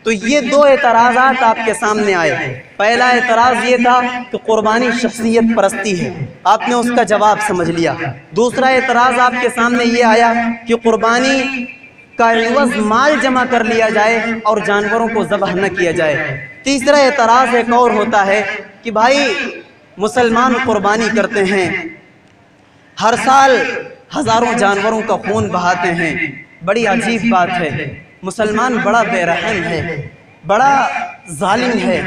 تو یہ دو اعتراضات آپ کے سامنے آئے۔ پہلا اعتراض یہ تھا کہ قربانی شخصیت پرستی ہے، آپ نے اس کا جواب سمجھ لیا۔ دوسرا اعتراض آپ کے سامنے یہ آیا کہ قربانی کا عوض مال جمع کر لیا جائے اور جانوروں کو ذبح نہ کیا جائے۔ تیسرا اعتراض ایک اور ہوتا ہے کہ بھائی مسلمان قربانی کرتے ہیں، ہر سال ہزاروں جانوروں کا خون بہاتے ہیں۔ بڑی عجیب بات ہے، مسلمان بڑا بے رحم ہے، بڑا ظالم ہے،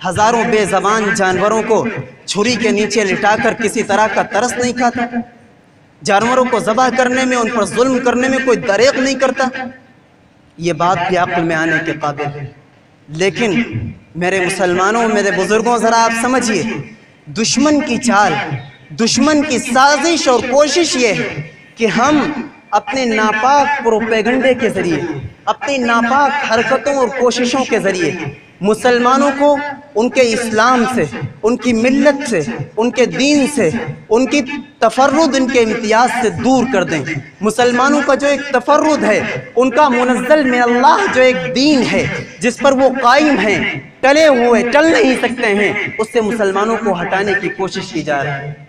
ہزاروں بے زبان جانوروں کو چھری کے نیچے لٹا کر کسی طرح کا ترس نہیں کھاتا، جانوروں کو ذبح کرنے میں، ان پر ظلم کرنے میں کوئی دریغ نہیں کرتا۔ یہ بات بھی عقل میں آنے کے قابل ہے۔ لیکن میرے مسلمانوں، میرے بزرگوں، ذرا آپ سمجھیے، دشمن کی چال، دشمن کی سازش اور کوشش یہ ہے کہ ہم اپنے ناپاک پروپیگنڈے کے ذریعے، اپنی ناپاک حرکتوں اور کوششوں کے ذریعے مسلمانوں کو ان کے اسلام سے، ان کی ملت سے، ان کے دین سے، ان کی تفرد، ان کے امتیاز سے دور کر دیں۔ مسلمانوں کا جو ایک تفرد ہے، ان کا منزل میں اللہ جو ایک دین ہے جس پر وہ قائم ہیں، ٹلے ہوئے، ٹل نہیں سکتے ہیں، اس سے مسلمانوں کو ہٹانے کی کوشش کی جا رہی ہے۔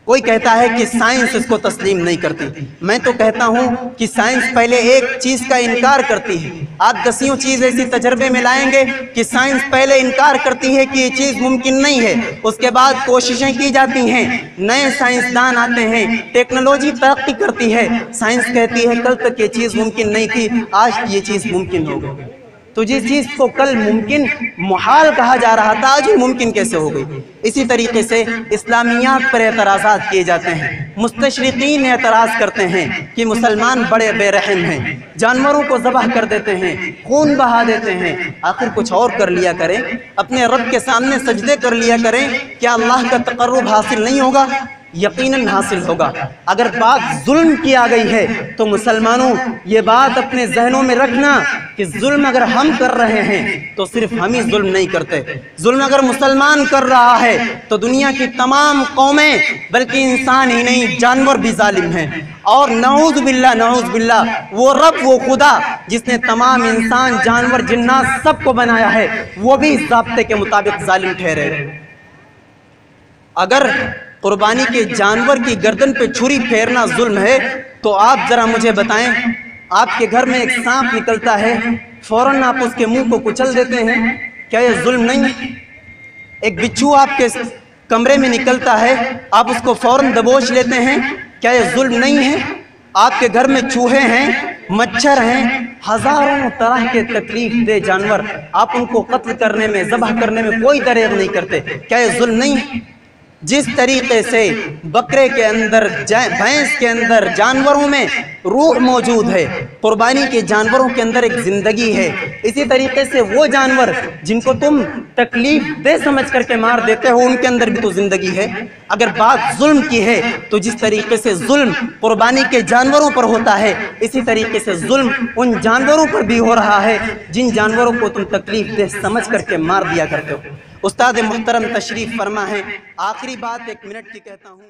کوئی کہتا ہے کہ سائنس اس کو تسلیم نہیں کرتی، میں تو کہتا ہوں کہ سائنس پہلے ایک چیز کا انکار کرتی ہے۔ آپ دسیوں چیز ایسی تجربے میں لائیں گے کہ سائنس پہلے انکار کرتی ہے کہ یہ چیز ممکن نہیں ہے، اس کے بعد کوششیں کی جاتی ہیں، نئے سائنسدان آتے ہیں، ٹیکنالوجی ترقی کرتی ہے، سائنس کہتی ہے کل تک یہ چیز ممکن نہیں تھی، آج یہ چیز ممکن ہو گئی۔ تو جس چیز کو کل ممکن محال کہا جا رہا تھا، آج ممکن کیسے ہو گئی؟ اسی طریقے سے اسلامیات پر اعتراضات کیے جاتے ہیں، مستشرقین اعتراض کرتے ہیں کہ مسلمان بڑے بے رحم ہیں، جانوروں کو ذبح کر دیتے ہیں، خون بہا دیتے ہیں۔ آخر کچھ اور کر لیا کریں، اپنے رب کے سامنے سجدے کر لیا کریں، کیا اللہ کا تقرب حاصل نہیں ہوگا؟ یقیناً حاصل ہوگا۔ اگر بات ظلم کی آ گئی ہے تو مسلمانوں یہ بات اپنے ذہنوں میں رکھنا کہ ظلم اگر ہم کر رہے ہیں تو صرف ہم ہی ظلم نہیں کرتے، ظلم اگر مسلمان کر رہا ہے تو دنیا کی تمام قومیں، بلکہ انسان ہی نہیں جانور بھی ظالم ہیں۔ اور نعوذ باللہ، نعوذ باللہ، وہ رب، وہ خدا جس نے تمام انسان، جانور، جنات سب کو بنایا ہے، وہ بھی اس ضابطے کے مطابق ظالم ٹھہرے۔ اگر قربانی کے جانور کی گردن پہ چھری پھیرنا ظلم ہے تو آپ ذرا مجھے بتائیں، آپ کے گھر میں ایک سانپ نکلتا ہے، فوراً آپ اس کے منہ کو کچل دیتے ہیں، کیا یہ ظلم نہیں ہے؟ ایک بچھو آپ کے کمرے میں نکلتا ہے، آپ اس کو فوراً دبوچ لیتے ہیں، کیا یہ ظلم نہیں ہے؟ آپ کے گھر میں چوہے ہیں، مچھر ہیں، ہزاروں طرح کے تکلیف دہ جانور، آپ ان کو قتل کرنے میں، ذبح کرنے میں کوئی دریغ نہیں کرتے، کیا یہ ظلم نہیں ہے؟ جس طریقے سے بکرے کے اندر، بھینس کے اندر، جانوروں میں روح موجود ہے، قربانی کے جانوروں کے اندر ایک زندگی ہے، اسی طریقے سے وہ جانور جن کو تم تکلیف دہ سمجھ کر کے مار دیتے ہو، ان کے اندر بھی تو زندگی ہے۔ اگر بات ظلم کی ہے تو جس طریقے سے ظلم قربانی کے جانوروں پر ہوتا ہے، اسی طریقے سے ظلم ان جانوروں پر بھی ہو رہا ہے جن جانوروں کو تم تکلیف دہ سمجھ کر کے مار دیا کرتے ہو۔ استاد محترم تشریف فرما ہے، آخری بات 1 منٹ کی کہتا ہوں۔